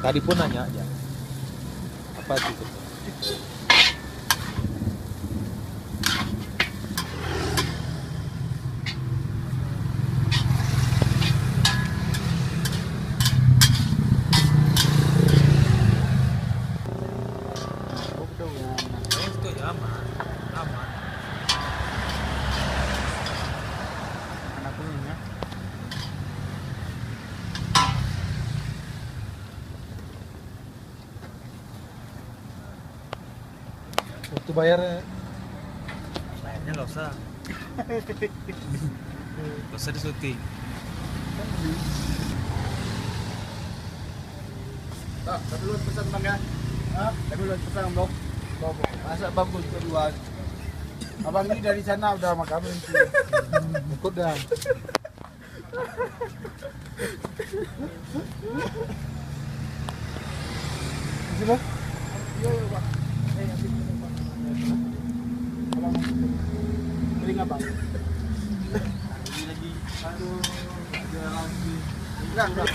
Tadi pun nanya aja. Apa itu? Itu ya aman, aman. Anak punya. Waktu bayarnya nggak usah. Nggak usah disuting. Tapi lu pesan bang ya? Tapi lu pesan bang. Masa bang gue juga duluan. Abang ini dari sana udah sama kami. Ikut dah. Sini bang. Iya bang. Abang beli nggak bang? Lagi. Aduh. Ada lagi. Enggak.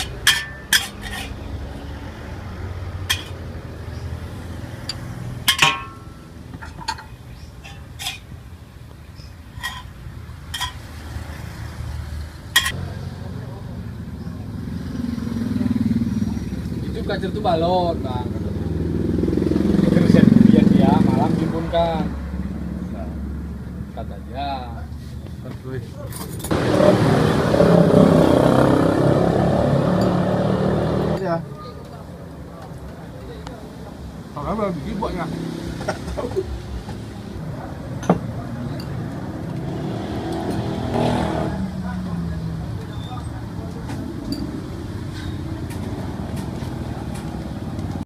Kacir itu balon, bang. Kerja dia malam timbunkan. Kata aja. Ya. Kalau nggak begini buatnya.